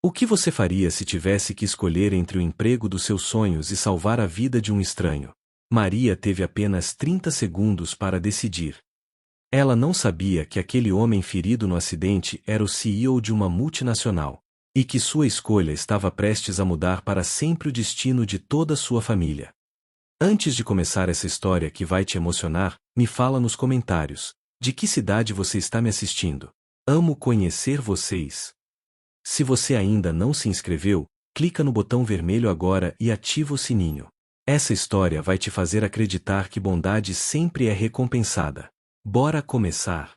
O que você faria se tivesse que escolher entre o emprego dos seus sonhos e salvar a vida de um estranho? Maria teve apenas 30 segundos para decidir. Ela não sabia que aquele homem ferido no acidente era o CEO de uma multinacional, e que sua escolha estava prestes a mudar para sempre o destino de toda sua família. Antes de começar essa história que vai te emocionar, me fala nos comentários: de que cidade você está me assistindo? Amo conhecer vocês. Se você ainda não se inscreveu, clica no botão vermelho agora e ativa o sininho. Essa história vai te fazer acreditar que bondade sempre é recompensada. Bora começar!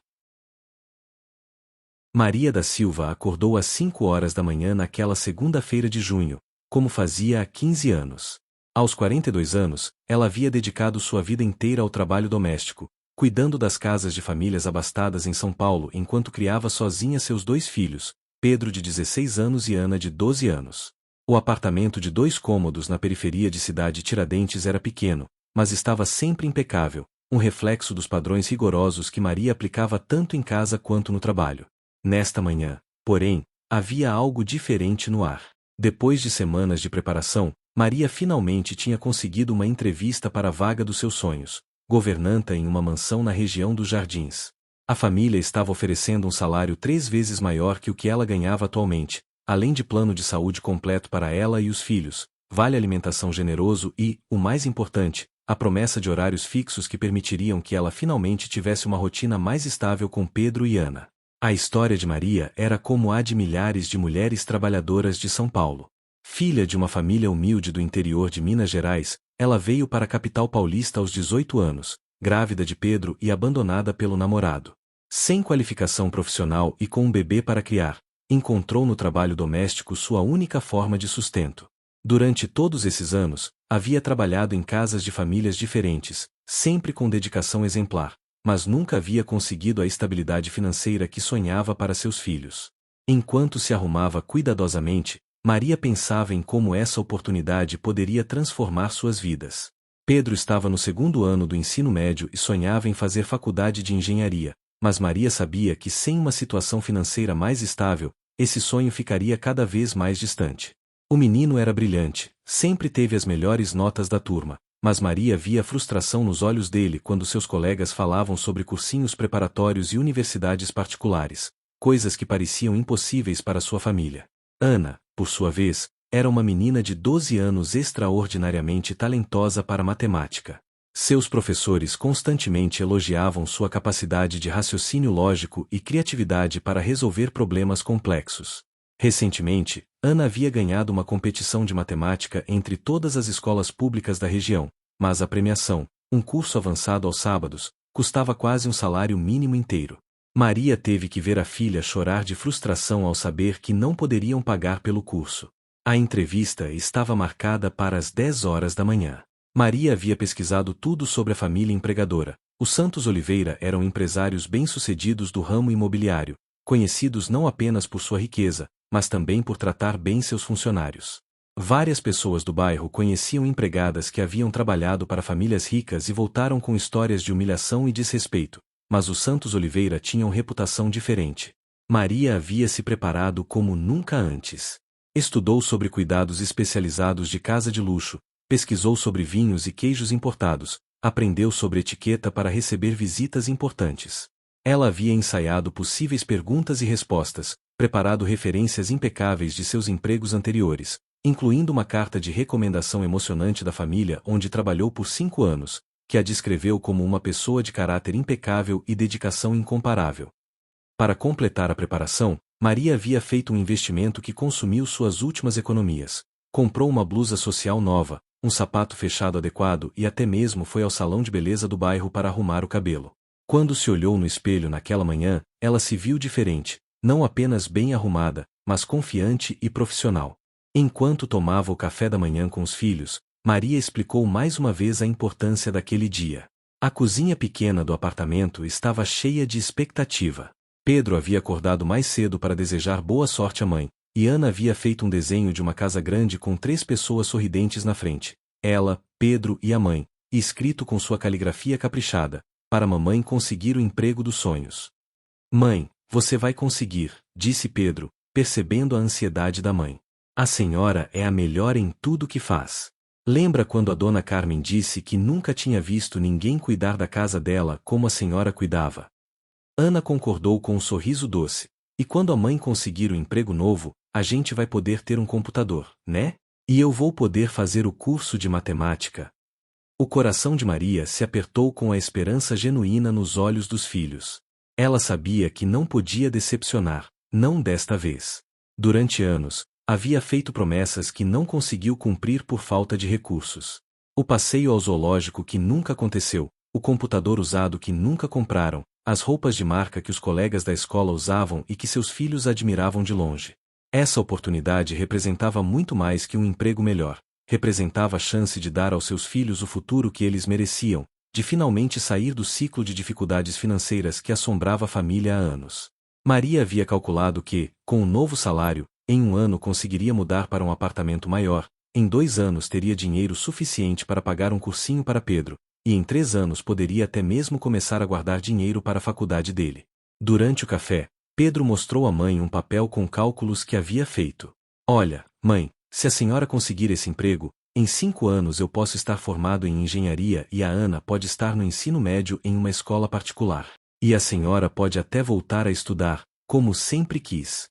Maria da Silva acordou às 5 horas da manhã naquela segunda-feira de junho, como fazia há 15 anos. Aos 42 anos, ela havia dedicado sua vida inteira ao trabalho doméstico, cuidando das casas de famílias abastadas em São Paulo enquanto criava sozinha seus 2 filhos, Pedro de 16 anos e Ana de 12 anos. O apartamento de 2 cômodos na periferia de Cidade Tiradentes era pequeno, mas estava sempre impecável, um reflexo dos padrões rigorosos que Maria aplicava tanto em casa quanto no trabalho. Nesta manhã, porém, havia algo diferente no ar. Depois de semanas de preparação, Maria finalmente tinha conseguido uma entrevista para a vaga dos seus sonhos, governanta em uma mansão na região dos Jardins. A família estava oferecendo um salário 3 vezes maior que o que ela ganhava atualmente, além de plano de saúde completo para ela e os filhos, vale alimentação generoso e, o mais importante, a promessa de horários fixos que permitiriam que ela finalmente tivesse uma rotina mais estável com Pedro e Ana. A história de Maria era como a de milhares de mulheres trabalhadoras de São Paulo. Filha de uma família humilde do interior de Minas Gerais, ela veio para a capital paulista aos 18 anos, grávida de Pedro e abandonada pelo namorado. Sem qualificação profissional e com um bebê para criar, encontrou no trabalho doméstico sua única forma de sustento. Durante todos esses anos, havia trabalhado em casas de famílias diferentes, sempre com dedicação exemplar, mas nunca havia conseguido a estabilidade financeira que sonhava para seus filhos. Enquanto se arrumava cuidadosamente, Maria pensava em como essa oportunidade poderia transformar suas vidas. Pedro estava no 2º ano do ensino médio e sonhava em fazer faculdade de engenharia, mas Maria sabia que sem uma situação financeira mais estável, esse sonho ficaria cada vez mais distante. O menino era brilhante, sempre teve as melhores notas da turma, mas Maria via frustração nos olhos dele quando seus colegas falavam sobre cursinhos preparatórios e universidades particulares, coisas que pareciam impossíveis para sua família. Ana, por sua vez, era uma menina de 12 anos extraordinariamente talentosa para matemática. Seus professores constantemente elogiavam sua capacidade de raciocínio lógico e criatividade para resolver problemas complexos. Recentemente, Ana havia ganhado uma competição de matemática entre todas as escolas públicas da região, mas a premiação, um curso avançado aos sábados, custava quase um salário mínimo inteiro. Maria teve que ver a filha chorar de frustração ao saber que não poderiam pagar pelo curso. A entrevista estava marcada para as 10 horas da manhã. Maria havia pesquisado tudo sobre a família empregadora. Os Santos Oliveira eram empresários bem-sucedidos do ramo imobiliário, conhecidos não apenas por sua riqueza, mas também por tratar bem seus funcionários. Várias pessoas do bairro conheciam empregadas que haviam trabalhado para famílias ricas e voltaram com histórias de humilhação e desrespeito, mas os Santos Oliveira tinham reputação diferente. Maria havia se preparado como nunca antes. Estudou sobre cuidados especializados de casa de luxo, pesquisou sobre vinhos e queijos importados, aprendeu sobre etiqueta para receber visitas importantes. Ela havia ensaiado possíveis perguntas e respostas, preparado referências impecáveis de seus empregos anteriores, incluindo uma carta de recomendação emocionante da família onde trabalhou por 5 anos, que a descreveu como uma pessoa de caráter impecável e dedicação incomparável. Para completar a preparação, Maria havia feito um investimento que consumiu suas últimas economias. Comprou uma blusa social nova, um sapato fechado adequado e até mesmo foi ao salão de beleza do bairro para arrumar o cabelo. Quando se olhou no espelho naquela manhã, ela se viu diferente, não apenas bem arrumada, mas confiante e profissional. Enquanto tomava o café da manhã com os filhos, Maria explicou mais uma vez a importância daquele dia. A cozinha pequena do apartamento estava cheia de expectativa. Pedro havia acordado mais cedo para desejar boa sorte à mãe, e Ana havia feito um desenho de uma casa grande com 3 pessoas sorridentes na frente, ela, Pedro e a mãe, e escrito com sua caligrafia caprichada, para a mamãe conseguir o emprego dos sonhos. Mãe, você vai conseguir, disse Pedro, percebendo a ansiedade da mãe. A senhora é a melhor em tudo que faz. Lembra quando a dona Carmen disse que nunca tinha visto ninguém cuidar da casa dela como a senhora cuidava? Ana concordou com um sorriso doce. E quando a mãe conseguir o emprego novo, a gente vai poder ter um computador, né? E eu vou poder fazer o curso de matemática. O coração de Maria se apertou com a esperança genuína nos olhos dos filhos. Ela sabia que não podia decepcionar, não desta vez. Durante anos, havia feito promessas que não conseguiu cumprir por falta de recursos. O passeio ao zoológico que nunca aconteceu, o computador usado que nunca compraram, as roupas de marca que os colegas da escola usavam e que seus filhos admiravam de longe. Essa oportunidade representava muito mais que um emprego melhor. Representava a chance de dar aos seus filhos o futuro que eles mereciam, de finalmente sair do ciclo de dificuldades financeiras que assombrava a família há anos. Maria havia calculado que, com um novo salário, em um ano conseguiria mudar para um apartamento maior, em 2 anos teria dinheiro suficiente para pagar um cursinho para Pedro, e em 3 anos poderia até mesmo começar a guardar dinheiro para a faculdade dele. Durante o café, Pedro mostrou à mãe um papel com cálculos que havia feito. Olha, mãe, se a senhora conseguir esse emprego, em 5 anos eu posso estar formado em engenharia e a Ana pode estar no ensino médio em uma escola particular. E a senhora pode até voltar a estudar, como sempre quis.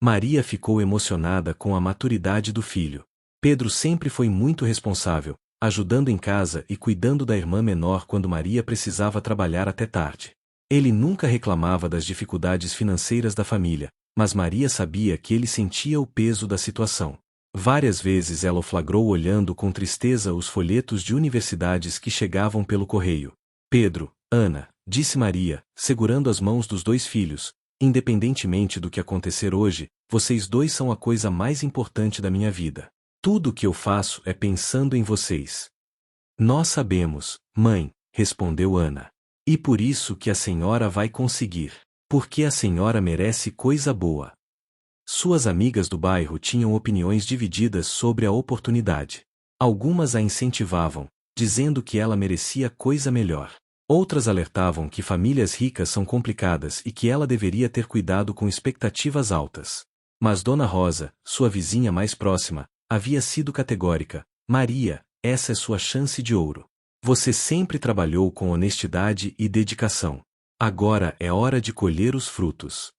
Maria ficou emocionada com a maturidade do filho. Pedro sempre foi muito responsável, ajudando em casa e cuidando da irmã menor quando Maria precisava trabalhar até tarde. Ele nunca reclamava das dificuldades financeiras da família, mas Maria sabia que ele sentia o peso da situação. Várias vezes ela o flagrou olhando com tristeza os folhetos de universidades que chegavam pelo correio. Pedro, Ana, disse Maria, segurando as mãos dos 2 filhos, independentemente do que acontecer hoje, vocês 2 são a coisa mais importante da minha vida. Tudo o que eu faço é pensando em vocês. Nós sabemos, mãe, respondeu Ana. E por isso que a senhora vai conseguir. Porque a senhora merece coisa boa. Suas amigas do bairro tinham opiniões divididas sobre a oportunidade. Algumas a incentivavam, dizendo que ela merecia coisa melhor. Outras alertavam que famílias ricas são complicadas e que ela deveria ter cuidado com expectativas altas. Mas Dona Rosa, sua vizinha mais próxima, havia sido categórica. Maria, essa é sua chance de ouro. Você sempre trabalhou com honestidade e dedicação. Agora é hora de colher os frutos.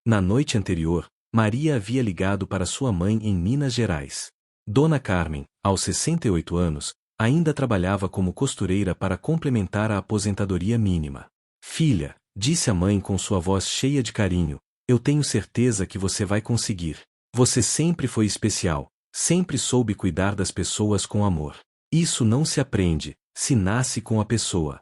Na noite anterior, Maria havia ligado para sua mãe em Minas Gerais. Dona Carmen, aos 68 anos, ainda trabalhava como costureira para complementar a aposentadoria mínima. Filha, disse a mãe com sua voz cheia de carinho, eu tenho certeza que você vai conseguir. Você sempre foi especial, sempre soube cuidar das pessoas com amor. Isso não se aprende, se nasce com a pessoa.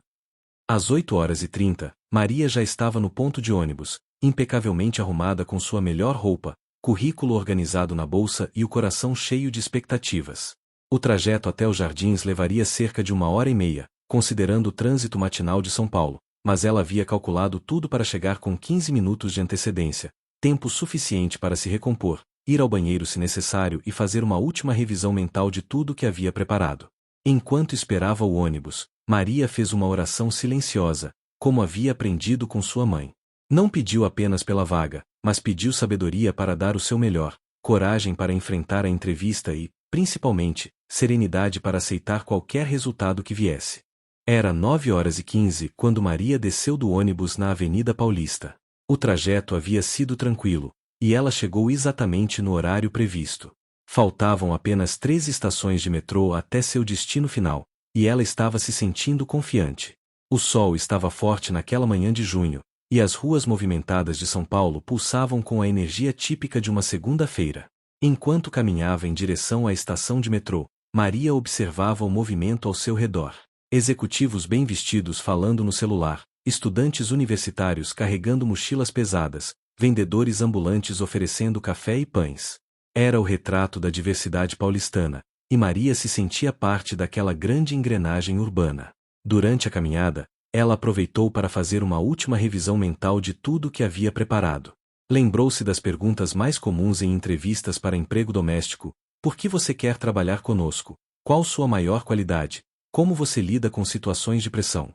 Às 8h30, Maria já estava no ponto de ônibus, impecavelmente arrumada com sua melhor roupa, currículo organizado na bolsa e o coração cheio de expectativas. O trajeto até os jardins levaria cerca de 1h30, considerando o trânsito matinal de São Paulo, mas ela havia calculado tudo para chegar com 15 minutos de antecedência, tempo suficiente para se recompor, ir ao banheiro se necessário e fazer uma última revisão mental de tudo que havia preparado. Enquanto esperava o ônibus, Maria fez uma oração silenciosa, como havia aprendido com sua mãe. Não pediu apenas pela vaga, mas pediu sabedoria para dar o seu melhor, coragem para enfrentar a entrevista e, principalmente, serenidade para aceitar qualquer resultado que viesse. Era 9h15 quando Maria desceu do ônibus na Avenida Paulista. O trajeto havia sido tranquilo, e ela chegou exatamente no horário previsto. Faltavam apenas 3 estações de metrô até seu destino final, e ela estava se sentindo confiante. O sol estava forte naquela manhã de junho, e as ruas movimentadas de São Paulo pulsavam com a energia típica de uma segunda-feira. Enquanto caminhava em direção à estação de metrô, Maria observava o movimento ao seu redor. Executivos bem vestidos falando no celular, estudantes universitários carregando mochilas pesadas, vendedores ambulantes oferecendo café e pães. Era o retrato da diversidade paulistana, e Maria se sentia parte daquela grande engrenagem urbana. Durante a caminhada, ela aproveitou para fazer uma última revisão mental de tudo o que havia preparado. Lembrou-se das perguntas mais comuns em entrevistas para emprego doméstico: por que você quer trabalhar conosco? Qual sua maior qualidade? Como você lida com situações de pressão?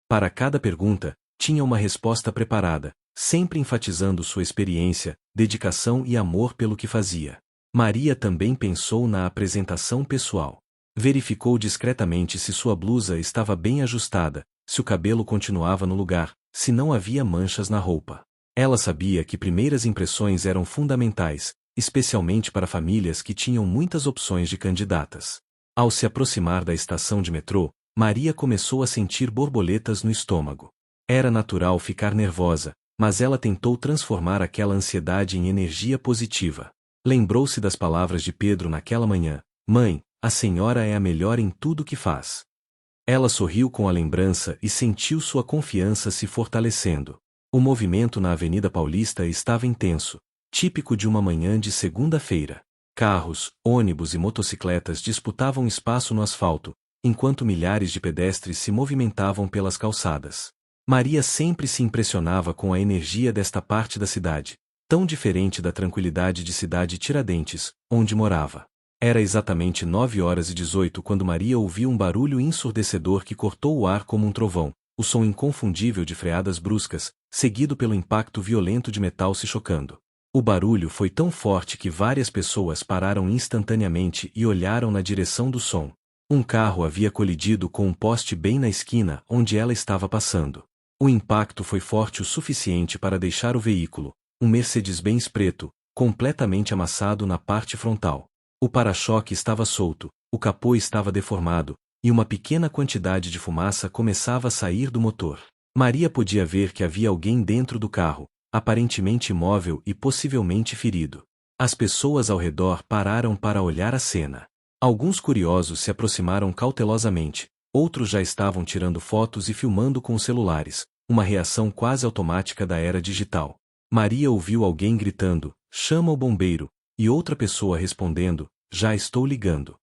Para cada pergunta, tinha uma resposta preparada, sempre enfatizando sua experiência, dedicação e amor pelo que fazia. Maria também pensou na apresentação pessoal. Verificou discretamente se sua blusa estava bem ajustada, se o cabelo continuava no lugar, se não havia manchas na roupa. Ela sabia que primeiras impressões eram fundamentais, especialmente para famílias que tinham muitas opções de candidatas. Ao se aproximar da estação de metrô, Maria começou a sentir borboletas no estômago. Era natural ficar nervosa, mas ela tentou transformar aquela ansiedade em energia positiva. Lembrou-se das palavras de Pedro naquela manhã: "Mãe, a senhora é a melhor em tudo que faz." Ela sorriu com a lembrança e sentiu sua confiança se fortalecendo. O movimento na Avenida Paulista estava intenso, típico de uma manhã de segunda-feira. Carros, ônibus e motocicletas disputavam espaço no asfalto, enquanto milhares de pedestres se movimentavam pelas calçadas. Maria sempre se impressionava com a energia desta parte da cidade, tão diferente da tranquilidade de Cidade Tiradentes, onde morava. Era exatamente 9h18 quando Maria ouviu um barulho ensurdecedor que cortou o ar como um trovão, o som inconfundível de freadas bruscas, seguido pelo impacto violento de metal se chocando. O barulho foi tão forte que várias pessoas pararam instantaneamente e olharam na direção do som. Um carro havia colidido com um poste bem na esquina onde ela estava passando. O impacto foi forte o suficiente para deixar o veículo, um Mercedes-Benz preto, completamente amassado na parte frontal. O para-choque estava solto, o capô estava deformado, e uma pequena quantidade de fumaça começava a sair do motor. Maria podia ver que havia alguém dentro do carro, aparentemente imóvel e possivelmente ferido. As pessoas ao redor pararam para olhar a cena. Alguns curiosos se aproximaram cautelosamente, outros já estavam tirando fotos e filmando com os celulares, uma reação quase automática da era digital. Maria ouviu alguém gritando: "Chama o bombeiro", e outra pessoa respondendo: "Já estou ligando."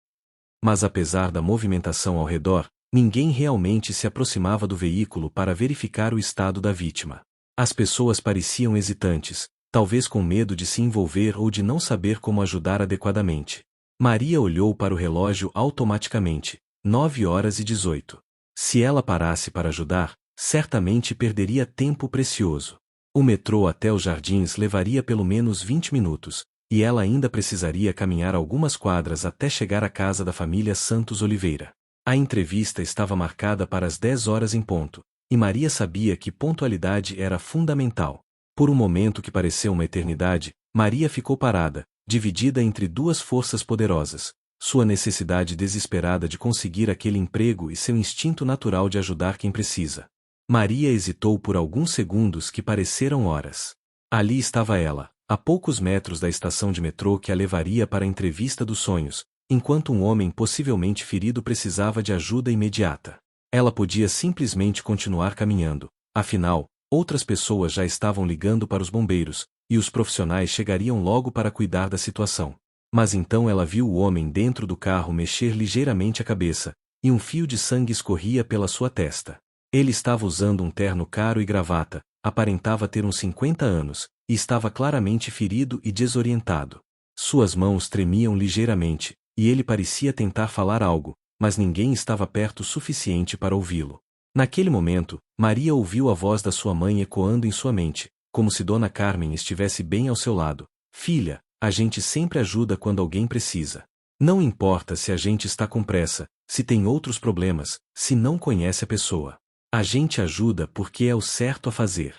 Mas apesar da movimentação ao redor, ninguém realmente se aproximava do veículo para verificar o estado da vítima. As pessoas pareciam hesitantes, talvez com medo de se envolver ou de não saber como ajudar adequadamente. Maria olhou para o relógio automaticamente, 9h18. Se ela parasse para ajudar, certamente perderia tempo precioso. O metrô até os jardins levaria pelo menos 20 minutos, e ela ainda precisaria caminhar algumas quadras até chegar à casa da família Santos Oliveira. A entrevista estava marcada para as 10h em ponto, e Maria sabia que pontualidade era fundamental. Por um momento que pareceu uma eternidade, Maria ficou parada, dividida entre duas forças poderosas: sua necessidade desesperada de conseguir aquele emprego e seu instinto natural de ajudar quem precisa. Maria hesitou por alguns segundos que pareceram horas. Ali estava ela, a poucos metros da estação de metrô que a levaria para a entrevista dos sonhos, enquanto um homem possivelmente ferido precisava de ajuda imediata. Ela podia simplesmente continuar caminhando, afinal, outras pessoas já estavam ligando para os bombeiros, e os profissionais chegariam logo para cuidar da situação. Mas então ela viu o homem dentro do carro mexer ligeiramente a cabeça, e um fio de sangue escorria pela sua testa. Ele estava usando um terno caro e gravata, aparentava ter uns 50 anos, e estava claramente ferido e desorientado. Suas mãos tremiam ligeiramente, e ele parecia tentar falar algo, mas ninguém estava perto o suficiente para ouvi-lo. Naquele momento, Maria ouviu a voz da sua mãe ecoando em sua mente, como se Dona Carmen estivesse bem ao seu lado: "Filha, a gente sempre ajuda quando alguém precisa. Não importa se a gente está com pressa, se tem outros problemas, se não conhece a pessoa. A gente ajuda porque é o certo a fazer."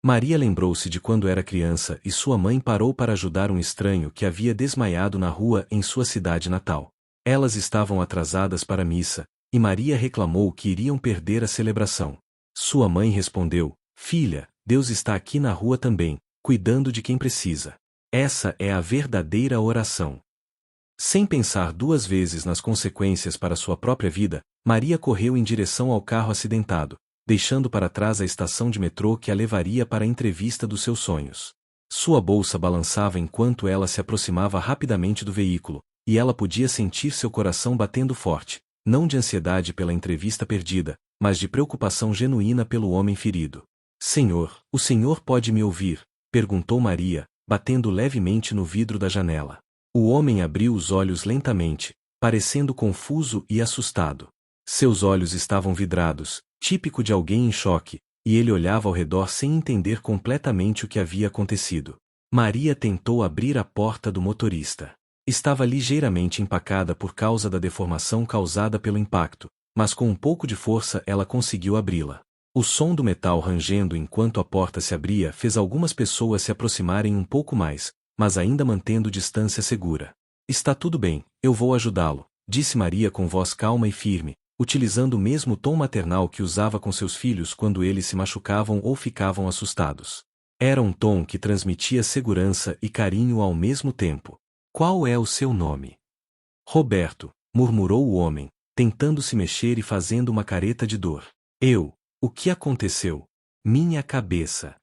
Maria lembrou-se de quando era criança e sua mãe parou para ajudar um estranho que havia desmaiado na rua em sua cidade natal. Elas estavam atrasadas para a missa, e Maria reclamou que iriam perder a celebração. Sua mãe respondeu: "Filha, Deus está aqui na rua também, cuidando de quem precisa. Essa é a verdadeira oração." Sem pensar duas vezes nas consequências para sua própria vida, Maria correu em direção ao carro acidentado, deixando para trás a estação de metrô que a levaria para a entrevista dos seus sonhos. Sua bolsa balançava enquanto ela se aproximava rapidamente do veículo, e ela podia sentir seu coração batendo forte, não de ansiedade pela entrevista perdida, mas de preocupação genuína pelo homem ferido. "Senhor, o senhor pode me ouvir?" perguntou Maria, batendo levemente no vidro da janela. O homem abriu os olhos lentamente, parecendo confuso e assustado. Seus olhos estavam vidrados, típico de alguém em choque, e ele olhava ao redor sem entender completamente o que havia acontecido. Maria tentou abrir a porta do motorista. Estava ligeiramente empacada por causa da deformação causada pelo impacto, mas com um pouco de força ela conseguiu abri-la. O som do metal rangendo enquanto a porta se abria fez algumas pessoas se aproximarem um pouco mais, mas ainda mantendo distância segura. Está tudo bem, eu vou ajudá-lo, disse Maria com voz calma e firme, utilizando o mesmo tom maternal que usava com seus filhos quando eles se machucavam ou ficavam assustados. Era um tom que transmitia segurança e carinho ao mesmo tempo. Qual é o seu nome? Roberto, murmurou o homem, tentando se mexer e fazendo uma careta de dor. O que aconteceu? Minha cabeça.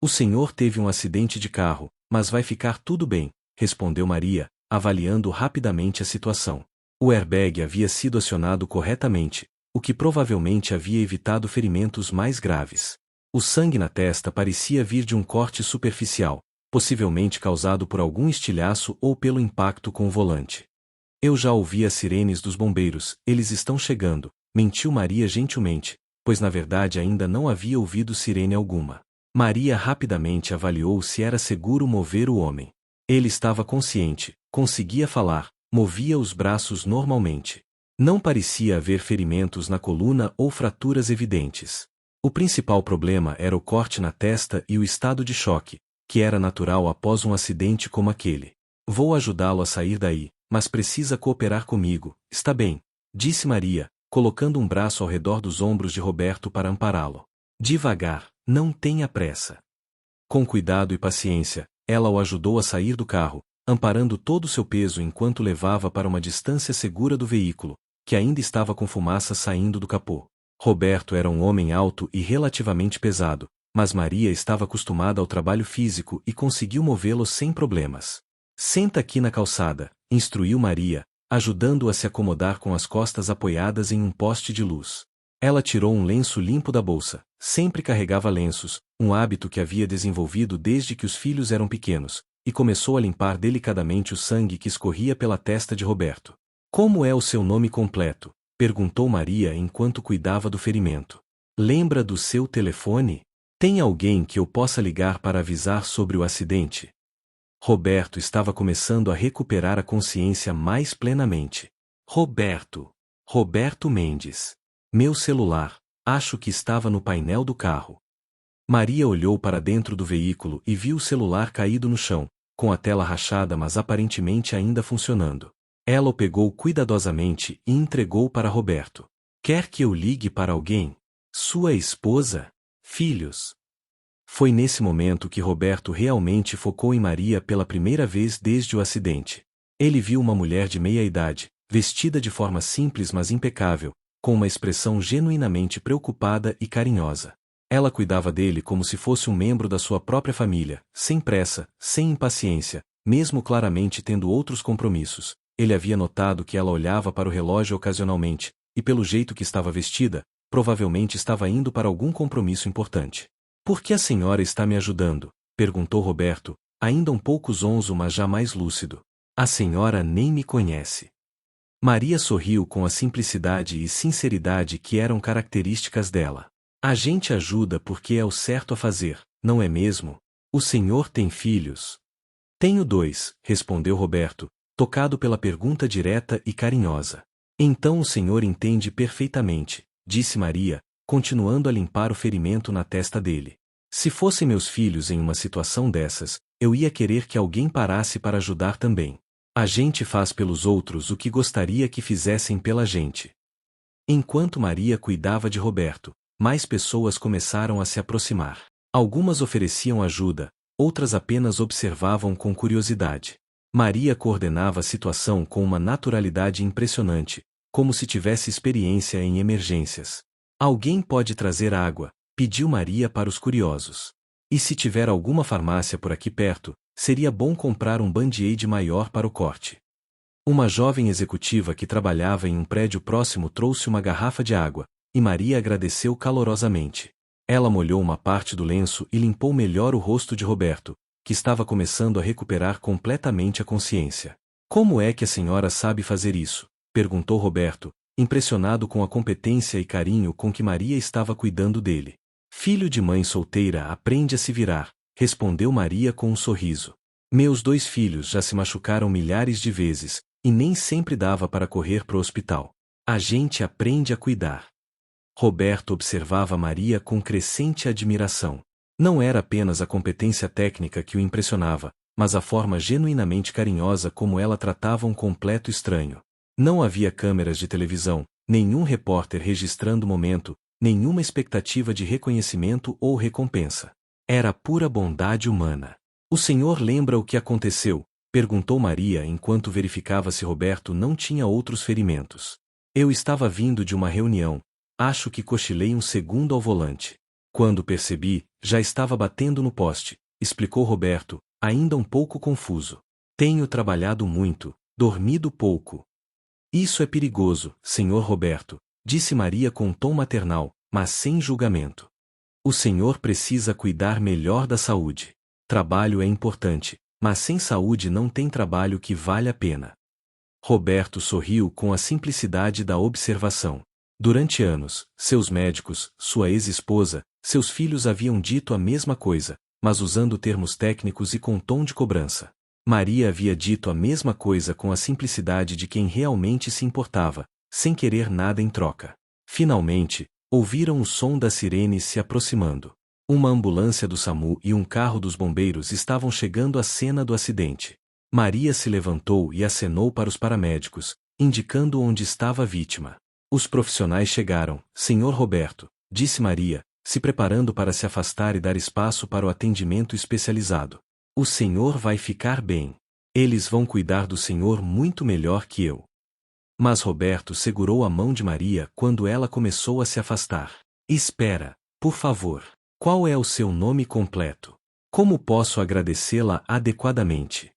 O senhor teve um acidente de carro, mas vai ficar tudo bem, respondeu Maria, avaliando rapidamente a situação. O airbag havia sido acionado corretamente, o que provavelmente havia evitado ferimentos mais graves. O sangue na testa parecia vir de um corte superficial, possivelmente causado por algum estilhaço ou pelo impacto com o volante. Eu já ouvi as sirenes dos bombeiros, eles estão chegando, mentiu Maria gentilmente, pois na verdade ainda não havia ouvido sirene alguma. Maria rapidamente avaliou se era seguro mover o homem. Ele estava consciente, conseguia falar, movia os braços normalmente. Não parecia haver ferimentos na coluna ou fraturas evidentes. O principal problema era o corte na testa e o estado de choque, que era natural após um acidente como aquele. Vou ajudá-lo a sair daí, mas precisa cooperar comigo, está bem? Disse Maria, colocando um braço ao redor dos ombros de Roberto para ampará-lo. Devagar, não tenha pressa. Com cuidado e paciência, ela o ajudou a sair do carro, amparando todo o seu peso enquanto levava para uma distância segura do veículo, que ainda estava com fumaça saindo do capô. Roberto era um homem alto e relativamente pesado, mas Maria estava acostumada ao trabalho físico e conseguiu movê-lo sem problemas. Senta aqui na calçada, instruiu Maria, ajudando-o a se acomodar com as costas apoiadas em um poste de luz. Ela tirou um lenço limpo da bolsa, sempre carregava lenços, um hábito que havia desenvolvido desde que os filhos eram pequenos, e começou a limpar delicadamente o sangue que escorria pela testa de Roberto. Como é o seu nome completo? Perguntou Maria enquanto cuidava do ferimento. Lembra do seu telefone? Tem alguém que eu possa ligar para avisar sobre o acidente? Roberto estava começando a recuperar a consciência mais plenamente. Roberto Mendes. Meu celular, acho que estava no painel do carro. Maria olhou para dentro do veículo e viu o celular caído no chão, com a tela rachada mas aparentemente ainda funcionando. Ela o pegou cuidadosamente e entregou para Roberto. Quer que eu ligue para alguém? Sua esposa? Filhos? Foi nesse momento que Roberto realmente focou em Maria pela primeira vez desde o acidente. Ele viu uma mulher de meia idade, vestida de forma simples mas impecável, com uma expressão genuinamente preocupada e carinhosa. Ela cuidava dele como se fosse um membro da sua própria família, sem pressa, sem impaciência, mesmo claramente tendo outros compromissos. Ele havia notado que ela olhava para o relógio ocasionalmente, e pelo jeito que estava vestida, provavelmente estava indo para algum compromisso importante. Por que a senhora está me ajudando? Perguntou Roberto, ainda um pouco zonzo mas já mais lúcido. A senhora nem me conhece. Maria sorriu com a simplicidade e sinceridade que eram características dela. A gente ajuda porque é o certo a fazer, não é mesmo? O senhor tem filhos? Tenho 2, respondeu Roberto, tocado pela pergunta direta e carinhosa. Então o senhor entende perfeitamente, disse Maria, continuando a limpar o ferimento na testa dele. Se fossem meus filhos em uma situação dessas, eu ia querer que alguém parasse para ajudar também. A gente faz pelos outros o que gostaria que fizessem pela gente. Enquanto Maria cuidava de Roberto, mais pessoas começaram a se aproximar. Algumas ofereciam ajuda, outras apenas observavam com curiosidade. Maria coordenava a situação com uma naturalidade impressionante, como se tivesse experiência em emergências. Alguém pode trazer água, pediu Maria para os curiosos. E se tiver alguma farmácia por aqui perto, seria bom comprar um band-aid maior para o corte. Uma jovem executiva que trabalhava em um prédio próximo trouxe uma garrafa de água, e Maria agradeceu calorosamente. Ela molhou uma parte do lenço e limpou melhor o rosto de Roberto, que estava começando a recuperar completamente a consciência. Como é que a senhora sabe fazer isso? Perguntou Roberto, impressionado com a competência e carinho com que Maria estava cuidando dele. Filho de mãe solteira aprende a se virar, respondeu Maria com um sorriso. Meus 2 filhos já se machucaram milhares de vezes, e nem sempre dava para correr pro hospital. A gente aprende a cuidar. Roberto observava Maria com crescente admiração. Não era apenas a competência técnica que o impressionava, mas a forma genuinamente carinhosa como ela tratava um completo estranho. Não havia câmeras de televisão, nenhum repórter registrando o momento, nenhuma expectativa de reconhecimento ou recompensa. Era pura bondade humana. O senhor lembra o que aconteceu? Perguntou Maria enquanto verificava se Roberto não tinha outros ferimentos. Eu estava vindo de uma reunião. Acho que cochilei um segundo ao volante. Quando percebi, já estava batendo no poste, explicou Roberto, ainda um pouco confuso. Tenho trabalhado muito, dormido pouco. Isso é perigoso, senhor Roberto, disse Maria com um tom maternal, mas sem julgamento. O senhor precisa cuidar melhor da saúde. Trabalho é importante, mas sem saúde não tem trabalho que vale a pena. Roberto sorriu com a simplicidade da observação. Durante anos, seus médicos, sua ex-esposa, seus filhos haviam dito a mesma coisa, mas usando termos técnicos e com tom de cobrança. Maria havia dito a mesma coisa com a simplicidade de quem realmente se importava, sem querer nada em troca. Finalmente, ouviram o som das sirenes se aproximando. Uma ambulância do SAMU e um carro dos bombeiros estavam chegando à cena do acidente. Maria se levantou e acenou para os paramédicos, indicando onde estava a vítima. Os profissionais chegaram, senhor Roberto, disse Maria, se preparando para se afastar e dar espaço para o atendimento especializado. O senhor vai ficar bem. Eles vão cuidar do senhor muito melhor que eu. Mas Roberto segurou a mão de Maria quando ela começou a se afastar. Espera, por favor. Qual é o seu nome completo? Como posso agradecê-la adequadamente?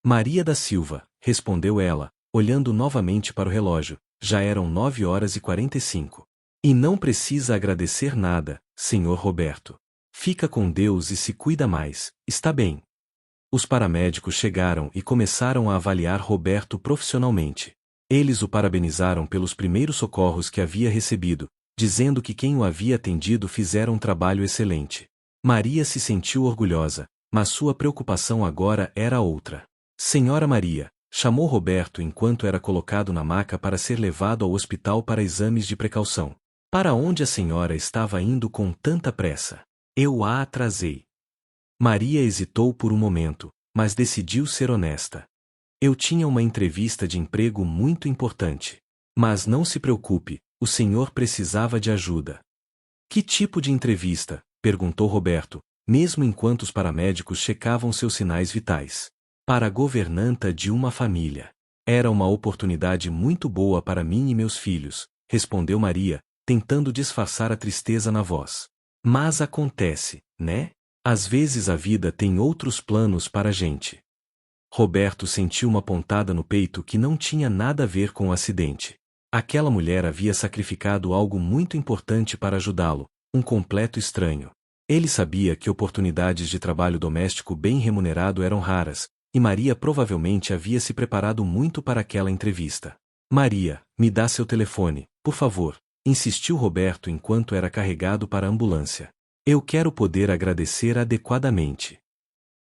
Maria da Silva, respondeu ela, olhando novamente para o relógio. Já eram 9h45. E não precisa agradecer nada, senhor Roberto. Fica com Deus e se cuida mais, está bem? Os paramédicos chegaram e começaram a avaliar Roberto profissionalmente. Eles o parabenizaram pelos primeiros socorros que havia recebido, dizendo que quem o havia atendido fizera um trabalho excelente. Maria se sentiu orgulhosa, mas sua preocupação agora era outra. Senhora Maria, chamou Roberto enquanto era colocado na maca para ser levado ao hospital para exames de precaução. Para onde a senhora estava indo com tanta pressa? Eu a atrasei. Maria hesitou por um momento, mas decidiu ser honesta. Eu tinha uma entrevista de emprego muito importante. Mas não se preocupe, o senhor precisava de ajuda. Que tipo de entrevista? Perguntou Roberto, mesmo enquanto os paramédicos checavam seus sinais vitais. Para a governanta de uma família. Era uma oportunidade muito boa para mim e meus filhos, respondeu Maria, tentando disfarçar a tristeza na voz. Mas acontece, né? Às vezes a vida tem outros planos para a gente. Roberto sentiu uma pontada no peito que não tinha nada a ver com o acidente. Aquela mulher havia sacrificado algo muito importante para ajudá-lo, um completo estranho. Ele sabia que oportunidades de trabalho doméstico bem remunerado eram raras, e Maria provavelmente havia se preparado muito para aquela entrevista. Maria, me dá seu telefone, por favor, insistiu Roberto enquanto era carregado para a ambulância. Eu quero poder agradecer adequadamente.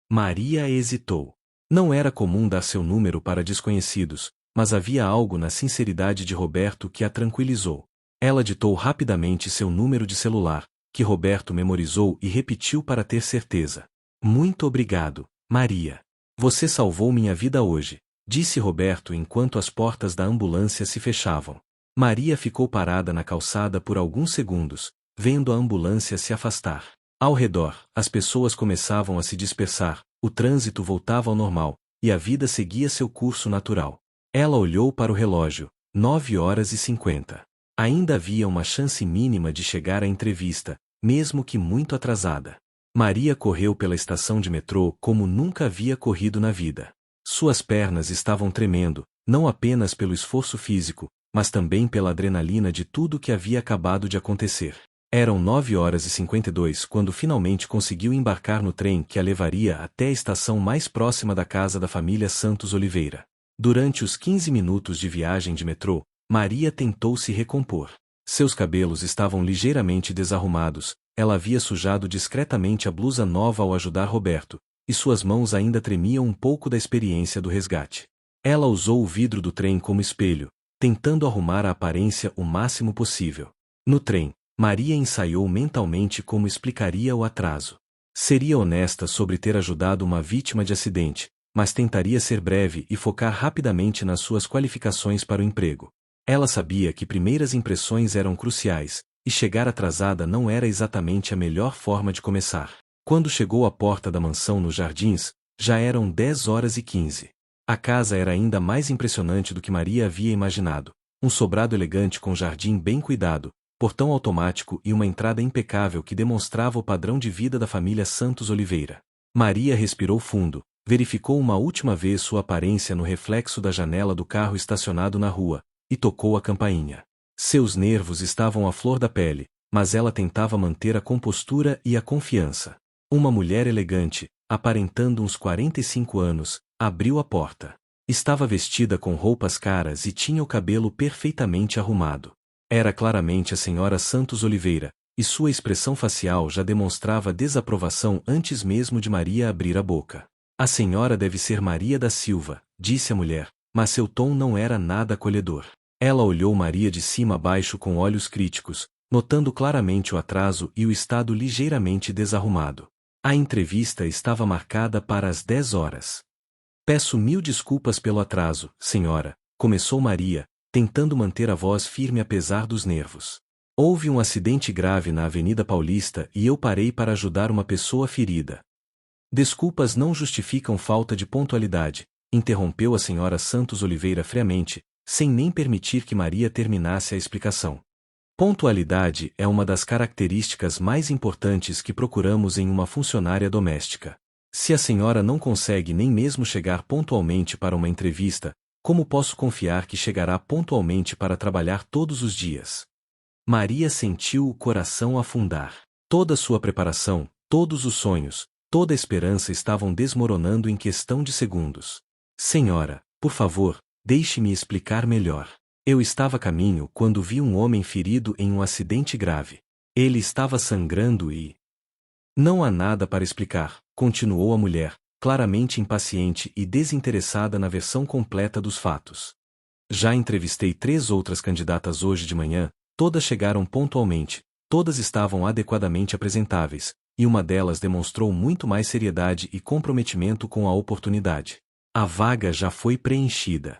Maria hesitou. Não era comum dar seu número para desconhecidos, mas havia algo na sinceridade de Roberto que a tranquilizou. Ela ditou rapidamente seu número de celular, que Roberto memorizou e repetiu para ter certeza. Muito obrigado, Maria. Você salvou minha vida hoje, disse Roberto enquanto as portas da ambulância se fechavam. Maria ficou parada na calçada por alguns segundos, vendo a ambulância se afastar. Ao redor, as pessoas começavam a se dispersar, o trânsito voltava ao normal, e a vida seguia seu curso natural. Ela olhou para o relógio, 9h50. Ainda havia uma chance mínima de chegar à entrevista, mesmo que muito atrasada. Maria correu pela estação de metrô como nunca havia corrido na vida. Suas pernas estavam tremendo, não apenas pelo esforço físico, mas também pela adrenalina de tudo que havia acabado de acontecer. Eram 9h52 quando finalmente conseguiu embarcar no trem que a levaria até a estação mais próxima da casa da família Santos Oliveira. Durante os 15 minutos de viagem de metrô, Maria tentou se recompor. Seus cabelos estavam ligeiramente desarrumados, ela havia sujado discretamente a blusa nova ao ajudar Roberto, e suas mãos ainda tremiam um pouco da experiência do resgate. Ela usou o vidro do trem como espelho, tentando arrumar a aparência o máximo possível. No trem, Maria ensaiou mentalmente como explicaria o atraso. Seria honesta sobre ter ajudado uma vítima de acidente, mas tentaria ser breve e focar rapidamente nas suas qualificações para o emprego. Ela sabia que primeiras impressões eram cruciais, e chegar atrasada não era exatamente a melhor forma de começar. Quando chegou à porta da mansão nos Jardins, já eram 10h15. A casa era ainda mais impressionante do que Maria havia imaginado. Um sobrado elegante com jardim bem cuidado, portão automático e uma entrada impecável que demonstrava o padrão de vida da família Santos Oliveira. Maria respirou fundo, verificou uma última vez sua aparência no reflexo da janela do carro estacionado na rua, e tocou a campainha. Seus nervos estavam à flor da pele, mas ela tentava manter a compostura e a confiança. Uma mulher elegante, aparentando uns 45 anos, abriu a porta. Estava vestida com roupas caras e tinha o cabelo perfeitamente arrumado. Era claramente a senhora Santos Oliveira, e sua expressão facial já demonstrava desaprovação antes mesmo de Maria abrir a boca. A senhora deve ser Maria da Silva, disse a mulher, mas seu tom não era nada acolhedor. Ela olhou Maria de cima a baixo com olhos críticos, notando claramente o atraso e o estado ligeiramente desarrumado. A entrevista estava marcada para as 10h. Peço mil desculpas pelo atraso, senhora, começou Maria, tentando manter a voz firme apesar dos nervos. Houve um acidente grave na Avenida Paulista e eu parei para ajudar uma pessoa ferida. Desculpas não justificam falta de pontualidade, interrompeu a senhora Santos Oliveira friamente, sem nem permitir que Maria terminasse a explicação. Pontualidade é uma das características mais importantes que procuramos em uma funcionária doméstica. Se a senhora não consegue nem mesmo chegar pontualmente para uma entrevista, como posso confiar que chegará pontualmente para trabalhar todos os dias? Maria sentiu o coração afundar. Toda sua preparação, todos os sonhos, toda a esperança estavam desmoronando em questão de segundos. Senhora, por favor, deixe-me explicar melhor. Eu estava a caminho quando vi um homem ferido em um acidente grave. Ele estava sangrando e... Não há nada para explicar, continuou a mulher, claramente impaciente e desinteressada na versão completa dos fatos. Já entrevistei 3 outras candidatas hoje de manhã, todas chegaram pontualmente, todas estavam adequadamente apresentáveis, e uma delas demonstrou muito mais seriedade e comprometimento com a oportunidade. A vaga já foi preenchida.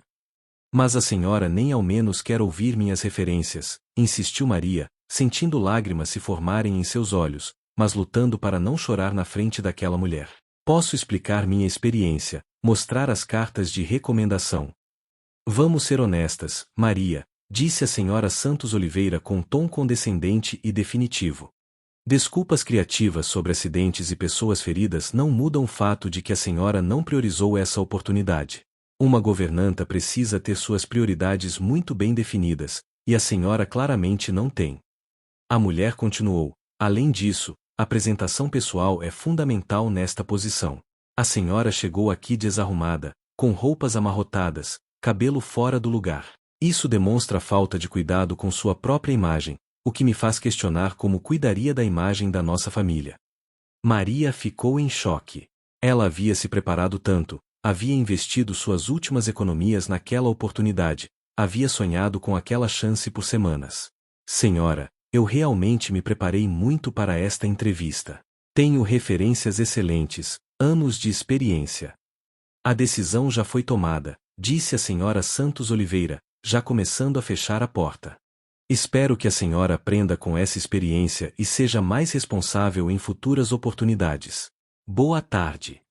Mas a senhora nem ao menos quer ouvir minhas referências, insistiu Maria, sentindo lágrimas se formarem em seus olhos, mas lutando para não chorar na frente daquela mulher. Posso explicar minha experiência, mostrar as cartas de recomendação. Vamos ser honestas, Maria, disse a senhora Santos Oliveira com tom condescendente e definitivo. Desculpas criativas sobre acidentes e pessoas feridas não mudam o fato de que a senhora não priorizou essa oportunidade. Uma governanta precisa ter suas prioridades muito bem definidas, e a senhora claramente não tem. A mulher continuou, além disso, a apresentação pessoal é fundamental nesta posição. A senhora chegou aqui desarrumada, com roupas amarrotadas, cabelo fora do lugar. Isso demonstra falta de cuidado com sua própria imagem, o que me faz questionar como cuidaria da imagem da nossa família. Maria ficou em choque. Ela havia se preparado tanto, havia investido suas últimas economias naquela oportunidade, havia sonhado com aquela chance por semanas. Senhora, eu realmente me preparei muito para esta entrevista. Tenho referências excelentes, anos de experiência. A decisão já foi tomada, disse a senhora Santos Oliveira, já começando a fechar a porta. Espero que a senhora aprenda com essa experiência e seja mais responsável em futuras oportunidades. Boa tarde.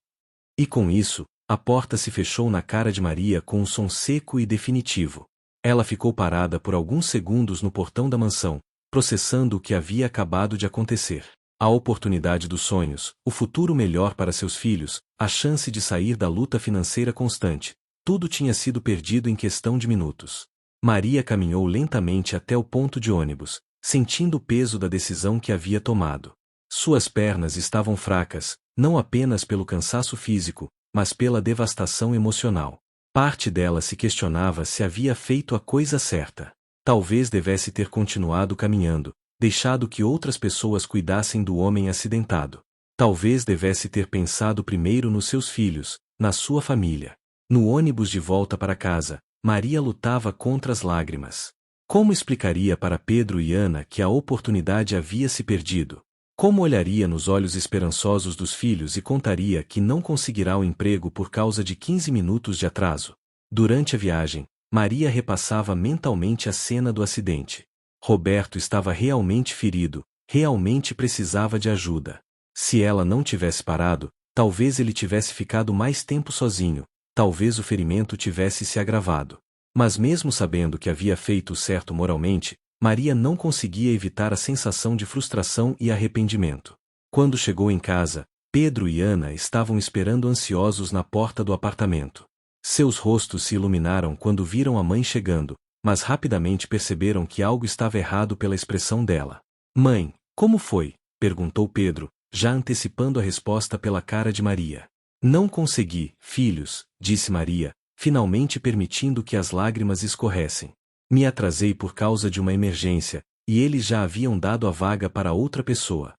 E com isso, a porta se fechou na cara de Maria com um som seco e definitivo. Ela ficou parada por alguns segundos no portão da mansão, processando o que havia acabado de acontecer. A oportunidade dos sonhos, o futuro melhor para seus filhos, a chance de sair da luta financeira constante. Tudo tinha sido perdido em questão de minutos. Maria caminhou lentamente até o ponto de ônibus, sentindo o peso da decisão que havia tomado. Suas pernas estavam fracas, não apenas pelo cansaço físico, mas pela devastação emocional. Parte dela se questionava se havia feito a coisa certa. Talvez devesse ter continuado caminhando, deixado que outras pessoas cuidassem do homem acidentado. Talvez devesse ter pensado primeiro nos seus filhos, na sua família. No ônibus de volta para casa, Maria lutava contra as lágrimas. Como explicaria para Pedro e Ana que a oportunidade havia se perdido? Como olharia nos olhos esperançosos dos filhos e contaria que não conseguirá o emprego por causa de 15 minutos de atraso? Durante a viagem, Maria repassava mentalmente a cena do acidente. Roberto estava realmente ferido, realmente precisava de ajuda. Se ela não tivesse parado, talvez ele tivesse ficado mais tempo sozinho, talvez o ferimento tivesse se agravado. Mas mesmo sabendo que havia feito o certo moralmente, Maria não conseguia evitar a sensação de frustração e arrependimento. Quando chegou em casa, Pedro e Ana estavam esperando ansiosos na porta do apartamento. Seus rostos se iluminaram quando viram a mãe chegando, mas rapidamente perceberam que algo estava errado pela expressão dela. Mãe, como foi? Perguntou Pedro, já antecipando a resposta pela cara de Maria. Não consegui, filhos, disse Maria, finalmente permitindo que as lágrimas escorressem. Me atrasei por causa de uma emergência, e eles já haviam dado a vaga para outra pessoa.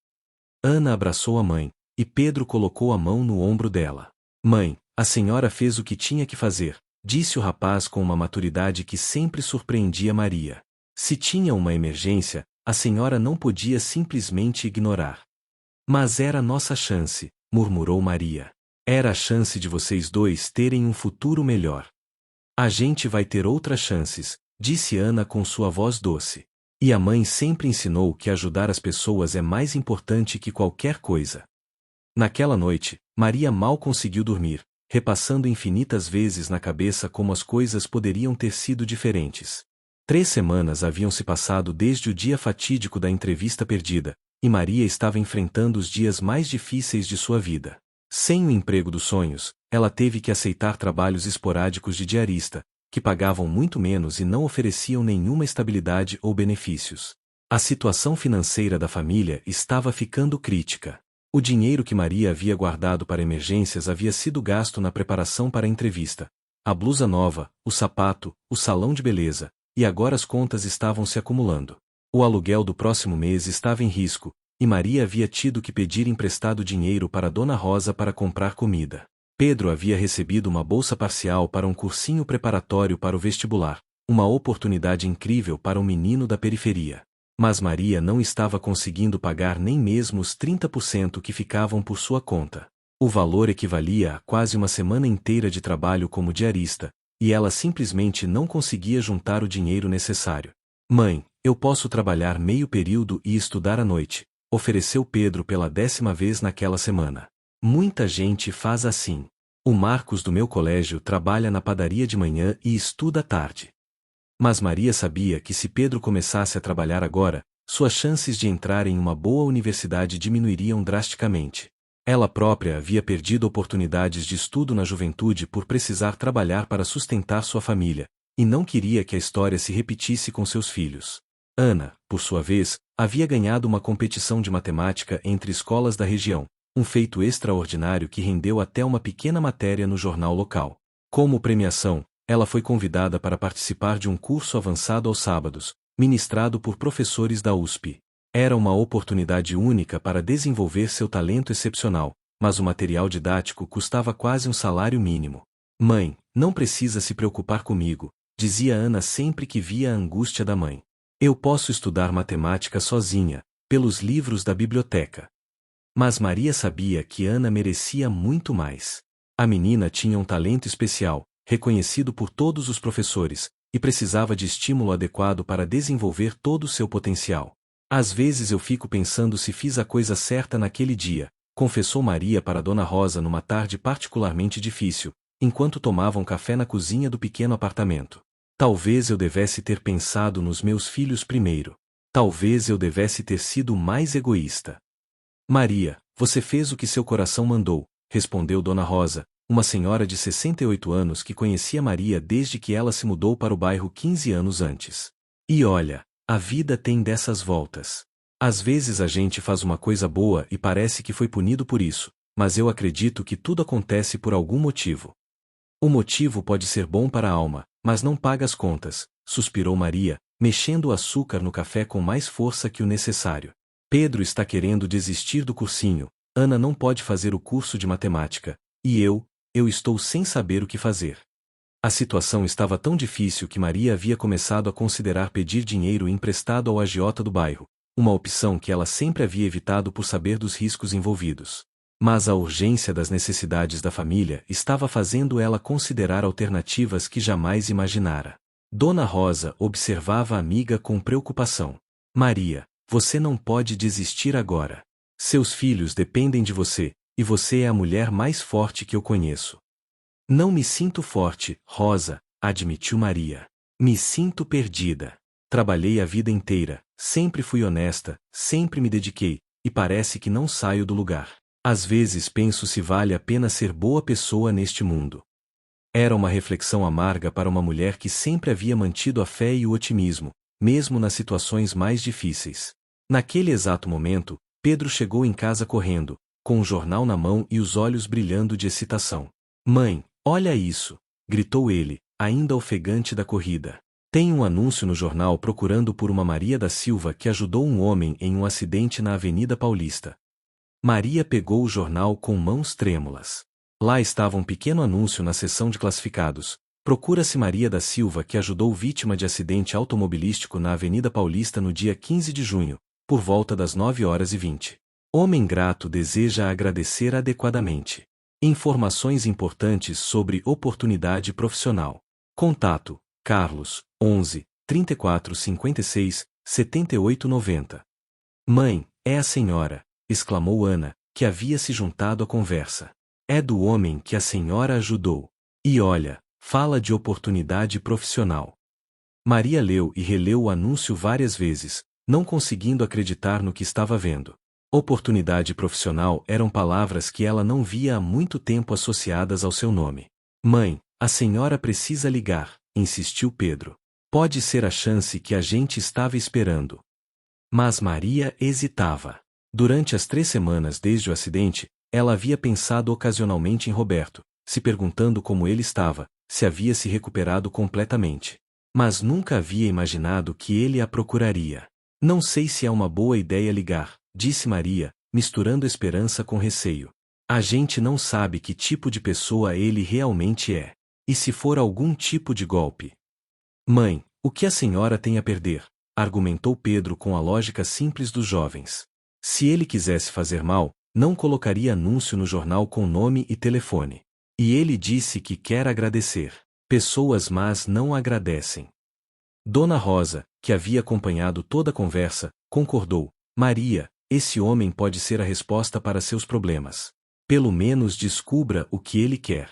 Ana abraçou a mãe, e Pedro colocou a mão no ombro dela. Mãe, a senhora fez o que tinha que fazer, disse o rapaz com uma maturidade que sempre surpreendia Maria. Se tinha uma emergência, a senhora não podia simplesmente ignorar. Mas era nossa chance, murmurou Maria. Era a chance de vocês dois terem um futuro melhor. A gente vai ter outras chances, disse Ana com sua voz doce. E a mãe sempre ensinou que ajudar as pessoas é mais importante que qualquer coisa. Naquela noite, Maria mal conseguiu dormir, repassando infinitas vezes na cabeça como as coisas poderiam ter sido diferentes. 3 semanas haviam se passado desde o dia fatídico da entrevista perdida, e Maria estava enfrentando os dias mais difíceis de sua vida. Sem o emprego dos sonhos, ela teve que aceitar trabalhos esporádicos de diarista, que pagavam muito menos e não ofereciam nenhuma estabilidade ou benefícios. A situação financeira da família estava ficando crítica. O dinheiro que Maria havia guardado para emergências havia sido gasto na preparação para a entrevista. A blusa nova, o sapato, o salão de beleza, e agora as contas estavam se acumulando. O aluguel do próximo mês estava em risco, e Maria havia tido que pedir emprestado dinheiro para Dona Rosa para comprar comida. Pedro havia recebido uma bolsa parcial para um cursinho preparatório para o vestibular, uma oportunidade incrível para um menino da periferia. Mas Maria não estava conseguindo pagar nem mesmo os 30% que ficavam por sua conta. O valor equivalia a quase uma semana inteira de trabalho como diarista, e ela simplesmente não conseguia juntar o dinheiro necessário. Mãe, eu posso trabalhar meio período e estudar à noite, ofereceu Pedro pela 10ª vez naquela semana. Muita gente faz assim. O Marcos do meu colégio trabalha na padaria de manhã e estuda à tarde. Mas Maria sabia que se Pedro começasse a trabalhar agora, suas chances de entrar em uma boa universidade diminuiriam drasticamente. Ela própria havia perdido oportunidades de estudo na juventude por precisar trabalhar para sustentar sua família, e não queria que a história se repetisse com seus filhos. Ana, por sua vez, havia ganhado uma competição de matemática entre escolas da região, um feito extraordinário que rendeu até uma pequena matéria no jornal local. Como premiação, ela foi convidada para participar de um curso avançado aos sábados, ministrado por professores da USP. Era uma oportunidade única para desenvolver seu talento excepcional, mas o material didático custava quase um salário mínimo. Mãe, não precisa se preocupar comigo, dizia Ana sempre que via a angústia da mãe. Eu posso estudar matemática sozinha, pelos livros da biblioteca. Mas Maria sabia que Ana merecia muito mais. A menina tinha um talento especial, reconhecido por todos os professores, e precisava de estímulo adequado para desenvolver todo o seu potencial. Às vezes eu fico pensando se fiz a coisa certa naquele dia, confessou Maria para Dona Rosa numa tarde particularmente difícil, enquanto tomavam café na cozinha do pequeno apartamento. Talvez eu devesse ter pensado nos meus filhos primeiro. Talvez eu devesse ter sido mais egoísta. Maria, você fez o que seu coração mandou, respondeu Dona Rosa, uma senhora de 68 anos que conhecia Maria desde que ela se mudou para o bairro 15 anos antes. E olha, a vida tem dessas voltas. Às vezes a gente faz uma coisa boa e parece que foi punido por isso, mas eu acredito que tudo acontece por algum motivo. O motivo pode ser bom para a alma, mas não paga as contas, suspirou Maria, mexendo o açúcar no café com mais força que o necessário. Pedro está querendo desistir do cursinho, Ana não pode fazer o curso de matemática, e eu estou sem saber o que fazer. A situação estava tão difícil que Maria havia começado a considerar pedir dinheiro emprestado ao agiota do bairro, uma opção que ela sempre havia evitado por saber dos riscos envolvidos. Mas a urgência das necessidades da família estava fazendo ela considerar alternativas que jamais imaginara. Dona Rosa observava a amiga com preocupação. Maria, você não pode desistir agora. Seus filhos dependem de você, e você é a mulher mais forte que eu conheço. Não me sinto forte, Rosa, admitiu Maria. Me sinto perdida. Trabalhei a vida inteira, sempre fui honesta, sempre me dediquei, e parece que não saio do lugar. Às vezes penso se vale a pena ser boa pessoa neste mundo. Era uma reflexão amarga para uma mulher que sempre havia mantido a fé e o otimismo, mesmo nas situações mais difíceis. Naquele exato momento, Pedro chegou em casa correndo, com o jornal na mão e os olhos brilhando de excitação. Mãe, olha isso! Gritou ele, ainda ofegante da corrida. Tem um anúncio no jornal procurando por uma Maria da Silva que ajudou um homem em um acidente na Avenida Paulista. Maria pegou o jornal com mãos trêmulas. Lá estava um pequeno anúncio na seção de classificados. Procura-se Maria da Silva que ajudou vítima de acidente automobilístico na Avenida Paulista no dia 15 de junho, por volta das 9h20. Homem grato deseja agradecer adequadamente. Informações importantes sobre oportunidade profissional. Contato: Carlos, 11 34 56 78 90. Mãe, é a senhora, exclamou Ana, que havia se juntado à conversa. É do homem que a senhora ajudou. E olha, fala de oportunidade profissional. Maria leu e releu o anúncio várias vezes, não conseguindo acreditar no que estava vendo. Oportunidade profissional eram palavras que ela não via há muito tempo associadas ao seu nome. Mãe, a senhora precisa ligar, insistiu Pedro. Pode ser a chance que a gente estava esperando. Mas Maria hesitava. Durante as 3 semanas desde o acidente, ela havia pensado ocasionalmente em Roberto, se perguntando como ele estava, se havia se recuperado completamente. Mas nunca havia imaginado que ele a procuraria. Não sei se é uma boa ideia ligar, disse Maria, misturando esperança com receio. A gente não sabe que tipo de pessoa ele realmente é. E se for algum tipo de golpe? Mãe, o que a senhora tem a perder? Argumentou Pedro com a lógica simples dos jovens. Se ele quisesse fazer mal, não colocaria anúncio no jornal com nome e telefone. E ele disse que quer agradecer. Pessoas más não agradecem. Dona Rosa, que havia acompanhado toda a conversa, concordou. Maria, esse homem pode ser a resposta para seus problemas. Pelo menos descubra o que ele quer.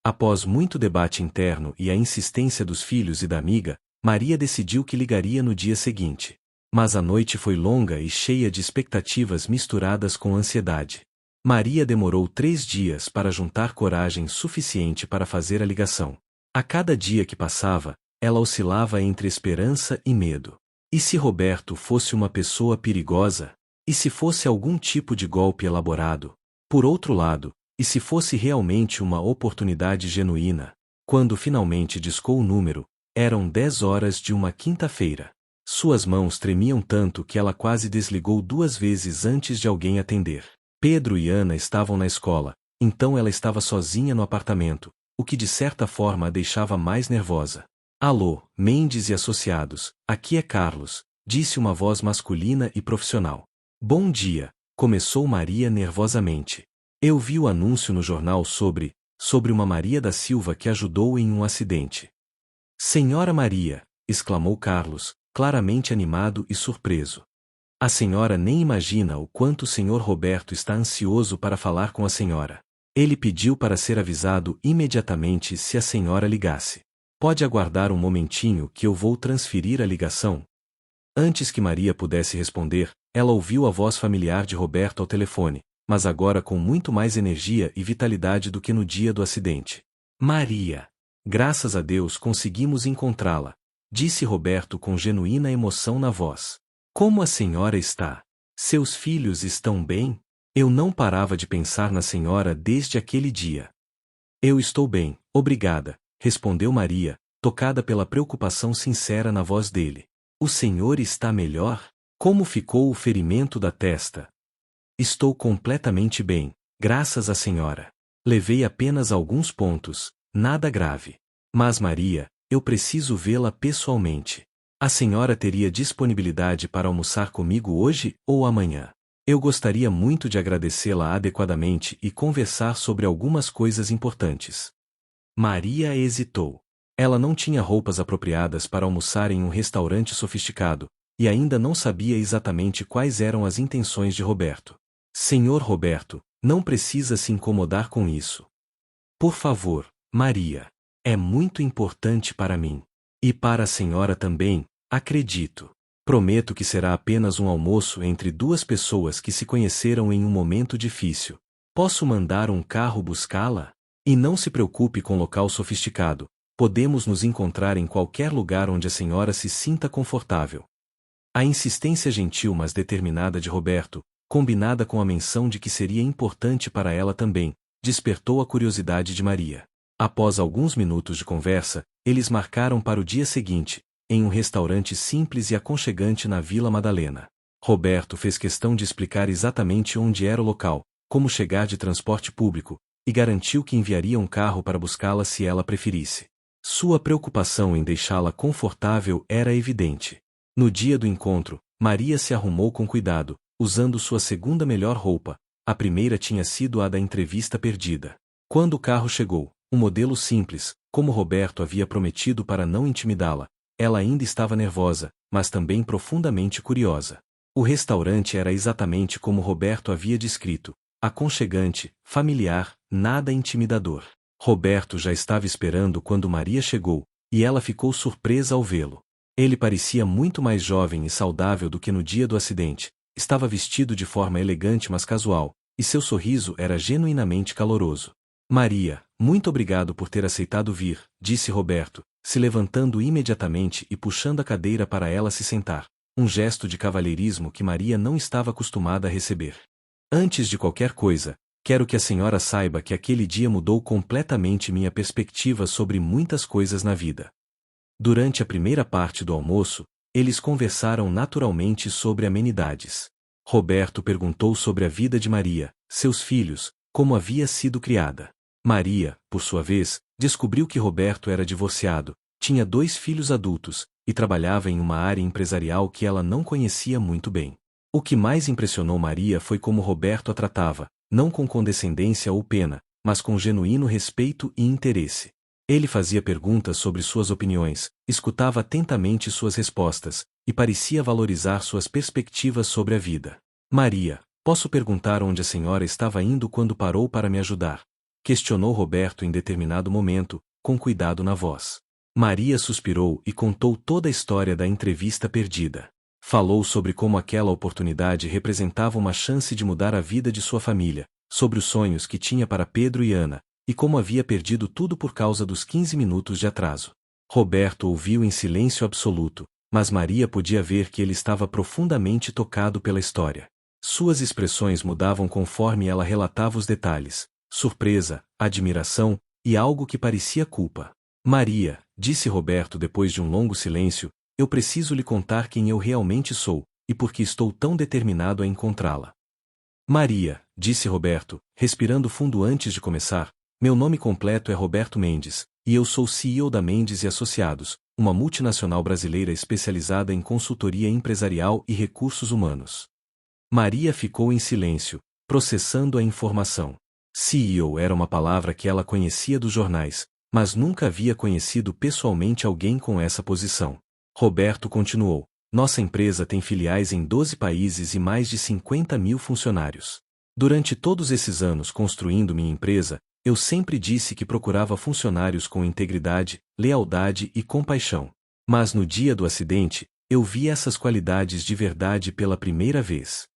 Após muito debate interno e a insistência dos filhos e da amiga, Maria decidiu que ligaria no dia seguinte. Mas a noite foi longa e cheia de expectativas misturadas com ansiedade. Maria demorou 3 dias para juntar coragem suficiente para fazer a ligação. A cada dia que passava, ela oscilava entre esperança e medo. E se Roberto fosse uma pessoa perigosa? E se fosse algum tipo de golpe elaborado? Por outro lado, e se fosse realmente uma oportunidade genuína? Quando finalmente discou o número, eram 10 horas de uma quinta-feira. Suas mãos tremiam tanto que ela quase desligou 2 vezes antes de alguém atender. Pedro e Ana estavam na escola, então ela estava sozinha no apartamento, o que de certa forma a deixava mais nervosa. Alô, Mendes e Associados, aqui é Carlos, disse uma voz masculina e profissional. Bom dia, começou Maria nervosamente. Eu vi o anúncio no jornal sobre uma Maria da Silva que ajudou em um acidente. Senhora Maria, exclamou Carlos, claramente animado e surpreso. A senhora nem imagina o quanto o senhor Roberto está ansioso para falar com a senhora. Ele pediu para ser avisado imediatamente se a senhora ligasse. Pode aguardar um momentinho que eu vou transferir a ligação? Antes que Maria pudesse responder, ela ouviu a voz familiar de Roberto ao telefone, mas agora com muito mais energia e vitalidade do que no dia do acidente. Maria! Graças a Deus conseguimos encontrá-la, disse Roberto com genuína emoção na voz. Como a senhora está? Seus filhos estão bem? Eu não parava de pensar na senhora desde aquele dia. Eu estou bem, obrigada, respondeu Maria, tocada pela preocupação sincera na voz dele. O senhor está melhor? Como ficou o ferimento da testa? Estou completamente bem, graças à senhora. Levei apenas alguns pontos, nada grave. Mas Maria, eu preciso vê-la pessoalmente. A senhora teria disponibilidade para almoçar comigo hoje ou amanhã? Eu gostaria muito de agradecê-la adequadamente e conversar sobre algumas coisas importantes. Maria hesitou. Ela não tinha roupas apropriadas para almoçar em um restaurante sofisticado, e ainda não sabia exatamente quais eram as intenções de Roberto. Senhor Roberto, não precisa se incomodar com isso. Por favor, Maria. É muito importante para mim. E para a senhora também, acredito. Prometo que será apenas um almoço entre duas pessoas que se conheceram em um momento difícil. Posso mandar um carro buscá-la? E não se preocupe com local sofisticado. Podemos nos encontrar em qualquer lugar onde a senhora se sinta confortável. A insistência gentil mas determinada de Roberto, combinada com a menção de que seria importante para ela também, despertou a curiosidade de Maria. Após alguns minutos de conversa, eles marcaram para o dia seguinte, em um restaurante simples e aconchegante na Vila Madalena. Roberto fez questão de explicar exatamente onde era o local, como chegar de transporte público, e garantiu que enviaria um carro para buscá-la se ela preferisse. Sua preocupação em deixá-la confortável era evidente. No dia do encontro, Maria se arrumou com cuidado, usando sua segunda melhor roupa. A primeira tinha sido a da entrevista perdida. Quando o carro chegou, um modelo simples, como Roberto havia prometido para não intimidá-la, ela ainda estava nervosa, mas também profundamente curiosa. O restaurante era exatamente como Roberto havia descrito, aconchegante, familiar, nada intimidador. Roberto já estava esperando quando Maria chegou, e ela ficou surpresa ao vê-lo. Ele parecia muito mais jovem e saudável do que no dia do acidente, estava vestido de forma elegante mas casual, e seu sorriso era genuinamente caloroso. Maria, muito obrigado por ter aceitado vir, disse Roberto, se levantando imediatamente e puxando a cadeira para ela se sentar, um gesto de cavalheirismo que Maria não estava acostumada a receber. Antes de qualquer coisa, quero que a senhora saiba que aquele dia mudou completamente minha perspectiva sobre muitas coisas na vida. Durante a primeira parte do almoço, eles conversaram naturalmente sobre amenidades. Roberto perguntou sobre a vida de Maria, seus filhos, como havia sido criada. Maria, por sua vez, descobriu que Roberto era divorciado, tinha 2 filhos adultos, e trabalhava em uma área empresarial que ela não conhecia muito bem. O que mais impressionou Maria foi como Roberto a tratava, não com condescendência ou pena, mas com genuíno respeito e interesse. Ele fazia perguntas sobre suas opiniões, escutava atentamente suas respostas, e parecia valorizar suas perspectivas sobre a vida. Maria, posso perguntar onde a senhora estava indo quando parou para me ajudar? Questionou Roberto em determinado momento, com cuidado na voz. Maria suspirou e contou toda a história da entrevista perdida. Falou sobre como aquela oportunidade representava uma chance de mudar a vida de sua família, sobre os sonhos que tinha para Pedro e Ana, e como havia perdido tudo por causa dos 15 minutos de atraso. Roberto ouviu em silêncio absoluto, mas Maria podia ver que ele estava profundamente tocado pela história. Suas expressões mudavam conforme ela relatava os detalhes, surpresa, admiração, e algo que parecia culpa. Maria, disse Roberto depois de um longo silêncio, eu preciso lhe contar quem eu realmente sou, e por que estou tão determinado a encontrá-la. Maria, disse Roberto, respirando fundo antes de começar, meu nome completo é Roberto Mendes, e eu sou CEO da Mendes e Associados, uma multinacional brasileira especializada em consultoria empresarial e recursos humanos. Maria ficou em silêncio, processando a informação. CEO era uma palavra que ela conhecia dos jornais, mas nunca havia conhecido pessoalmente alguém com essa posição. Roberto continuou, nossa empresa tem filiais em 12 países e mais de 50 mil funcionários. Durante todos esses anos construindo minha empresa, eu sempre disse que procurava funcionários com integridade, lealdade e compaixão. Mas no dia do acidente, eu vi essas qualidades de verdade pela primeira vez.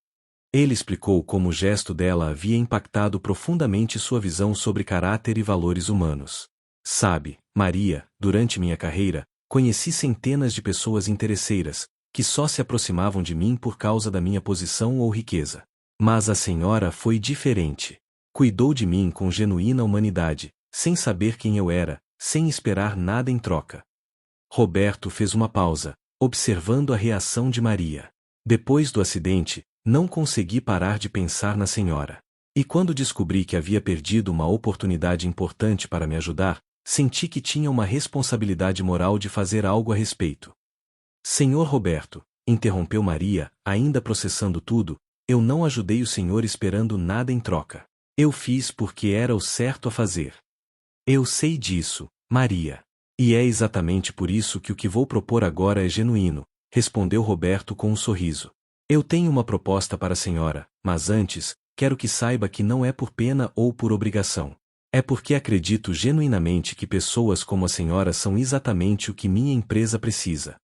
Ele explicou como o gesto dela havia impactado profundamente sua visão sobre caráter e valores humanos. Sabe, Maria, durante minha carreira, conheci centenas de pessoas interesseiras, que só se aproximavam de mim por causa da minha posição ou riqueza. Mas a senhora foi diferente. Cuidou de mim com genuína humanidade, sem saber quem eu era, sem esperar nada em troca. Roberto fez uma pausa, observando a reação de Maria. Depois do acidente, não consegui parar de pensar na senhora. E quando descobri que havia perdido uma oportunidade importante para me ajudar, senti que tinha uma responsabilidade moral de fazer algo a respeito. Senhor Roberto, interrompeu Maria, ainda processando tudo, eu não ajudei o senhor esperando nada em troca. Eu fiz porque era o certo a fazer. Eu sei disso, Maria. E é exatamente por isso que o que vou propor agora é genuíno, respondeu Roberto com um sorriso. Eu tenho uma proposta para a senhora, mas antes, quero que saiba que não é por pena ou por obrigação. É porque acredito genuinamente que pessoas como a senhora são exatamente o que minha empresa precisa.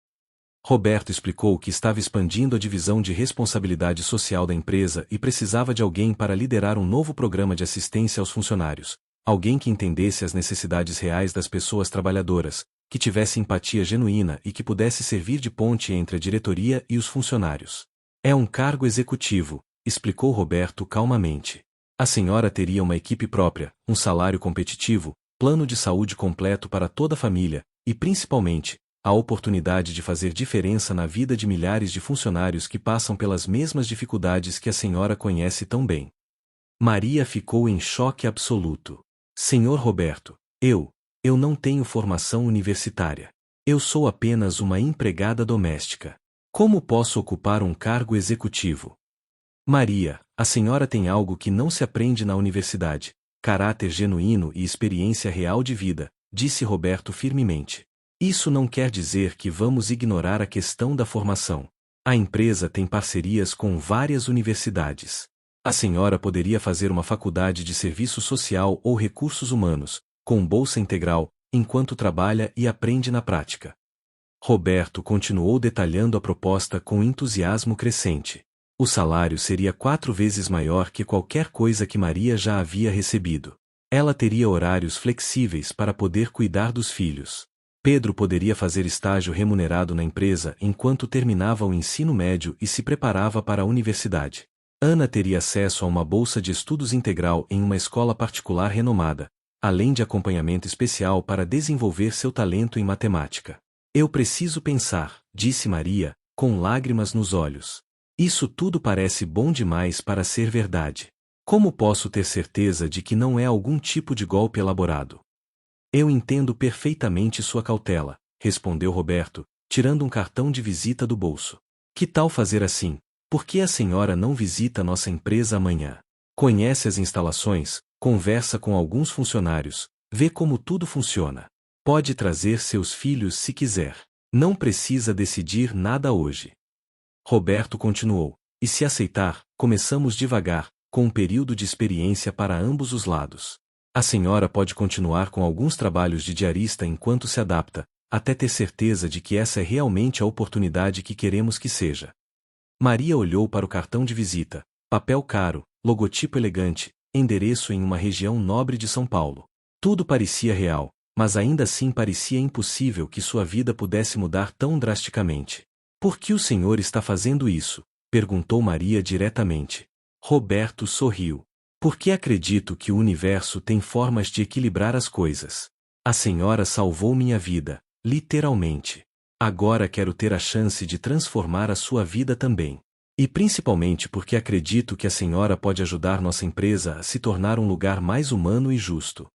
Roberto explicou que estava expandindo a divisão de responsabilidade social da empresa e precisava de alguém para liderar um novo programa de assistência aos funcionários, alguém que entendesse as necessidades reais das pessoas trabalhadoras, que tivesse empatia genuína e que pudesse servir de ponte entre a diretoria e os funcionários. É um cargo executivo, explicou Roberto calmamente. A senhora teria uma equipe própria, um salário competitivo, plano de saúde completo para toda a família, e principalmente, a oportunidade de fazer diferença na vida de milhares de funcionários que passam pelas mesmas dificuldades que a senhora conhece tão bem. Maria ficou em choque absoluto. Senhor Roberto, eu não tenho formação universitária. Eu sou apenas uma empregada doméstica. Como posso ocupar um cargo executivo? Maria, a senhora tem algo que não se aprende na universidade, caráter genuíno e experiência real de vida, disse Roberto firmemente. Isso não quer dizer que vamos ignorar a questão da formação. A empresa tem parcerias com várias universidades. A senhora poderia fazer uma faculdade de serviço social ou recursos humanos, com bolsa integral, enquanto trabalha e aprende na prática. Roberto continuou detalhando a proposta com entusiasmo crescente. O salário seria 4 vezes maior que qualquer coisa que Maria já havia recebido. Ela teria horários flexíveis para poder cuidar dos filhos. Pedro poderia fazer estágio remunerado na empresa enquanto terminava o ensino médio e se preparava para a universidade. Ana teria acesso a uma bolsa de estudos integral em uma escola particular renomada, além de acompanhamento especial para desenvolver seu talento em matemática. Eu preciso pensar, disse Maria, com lágrimas nos olhos. Isso tudo parece bom demais para ser verdade. Como posso ter certeza de que não é algum tipo de golpe elaborado? Eu entendo perfeitamente sua cautela, respondeu Roberto, tirando um cartão de visita do bolso. Que tal fazer assim? Por que a senhora não visita nossa empresa amanhã? Conhece as instalações, conversa com alguns funcionários, vê como tudo funciona. Pode trazer seus filhos se quiser. Não precisa decidir nada hoje. Roberto continuou. E se aceitar, começamos devagar, com um período de experiência para ambos os lados. A senhora pode continuar com alguns trabalhos de diarista enquanto se adapta, até ter certeza de que essa é realmente a oportunidade que queremos que seja. Maria olhou para o cartão de visita, papel caro, logotipo elegante, endereço em uma região nobre de São Paulo. Tudo parecia real, mas ainda assim parecia impossível que sua vida pudesse mudar tão drasticamente. Por que o senhor está fazendo isso? Perguntou Maria diretamente. Roberto sorriu. Porque acredito que o universo tem formas de equilibrar as coisas. A senhora salvou minha vida, literalmente. Agora quero ter a chance de transformar a sua vida também. E principalmente porque acredito que a senhora pode ajudar nossa empresa a se tornar um lugar mais humano e justo.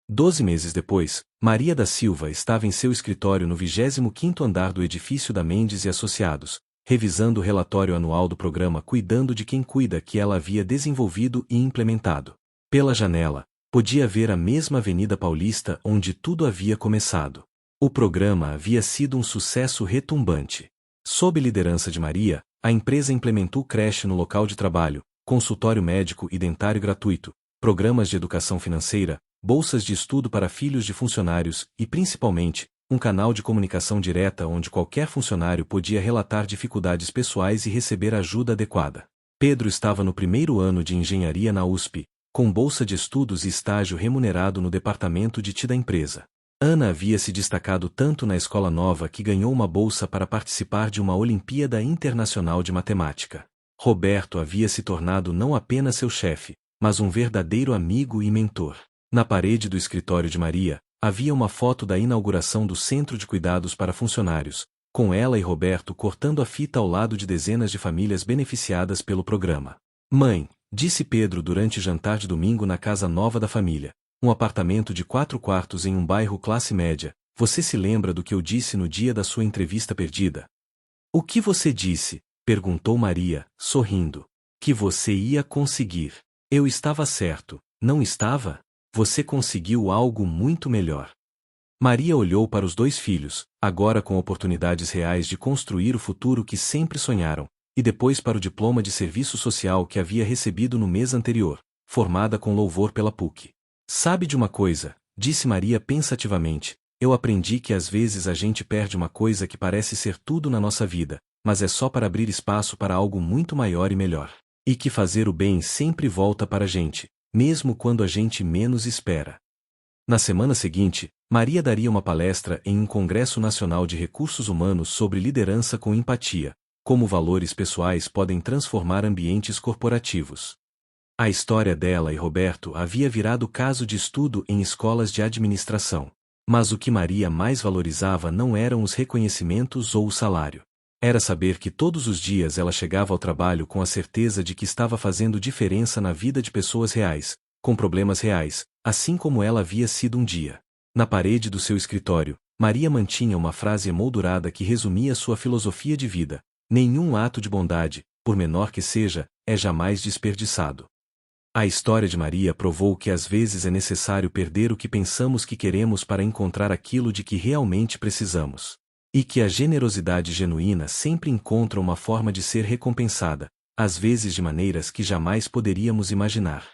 12 meses depois, Maria da Silva estava em seu escritório no 25º andar do edifício da Mendes e Associados, revisando o relatório anual do programa Cuidando de Quem Cuida que ela havia desenvolvido e implementado. Pela janela, podia ver a mesma Avenida Paulista onde tudo havia começado. O programa havia sido um sucesso retumbante. Sob liderança de Maria, a empresa implementou creche no local de trabalho, consultório médico e dentário gratuito, programas de educação financeira, bolsas de estudo para filhos de funcionários e, principalmente, um canal de comunicação direta onde qualquer funcionário podia relatar dificuldades pessoais e receber ajuda adequada. Pedro estava no primeiro ano de engenharia na USP, com bolsa de estudos e estágio remunerado no departamento de TI da empresa. Ana havia se destacado tanto na escola nova que ganhou uma bolsa para participar de uma Olimpíada Internacional de Matemática. Roberto havia se tornado não apenas seu chefe, mas um verdadeiro amigo e mentor. Na parede do escritório de Maria, havia uma foto da inauguração do Centro de Cuidados para Funcionários, com ela e Roberto cortando a fita ao lado de dezenas de famílias beneficiadas pelo programa. Mãe, disse Pedro durante o jantar de domingo na casa nova da família, um apartamento de 4 quartos em um bairro classe média, você se lembra do que eu disse no dia da sua entrevista perdida? O que você disse? Perguntou Maria, sorrindo. Que você ia conseguir. Eu estava certo, não estava? Você conseguiu algo muito melhor. Maria olhou para os 2 filhos, agora com oportunidades reais de construir o futuro que sempre sonharam, e depois para o diploma de serviço social que havia recebido no mês anterior, formada com louvor pela PUC. Sabe de uma coisa, disse Maria pensativamente, eu aprendi que às vezes a gente perde uma coisa que parece ser tudo na nossa vida, mas é só para abrir espaço para algo muito maior e melhor. E que fazer o bem sempre volta para a gente, mesmo quando a gente menos espera. Na semana seguinte, Maria daria uma palestra em um Congresso Nacional de Recursos Humanos sobre liderança com empatia, como valores pessoais podem transformar ambientes corporativos. A história dela e Roberto havia virado caso de estudo em escolas de administração. Mas o que Maria mais valorizava não eram os reconhecimentos ou o salário. Era saber que todos os dias ela chegava ao trabalho com a certeza de que estava fazendo diferença na vida de pessoas reais, com problemas reais, assim como ela havia sido um dia. Na parede do seu escritório, Maria mantinha uma frase emoldurada que resumia sua filosofia de vida: nenhum ato de bondade, por menor que seja, é jamais desperdiçado. A história de Maria provou que às vezes é necessário perder o que pensamos que queremos para encontrar aquilo de que realmente precisamos. E que a generosidade genuína sempre encontra uma forma de ser recompensada, às vezes de maneiras que jamais poderíamos imaginar.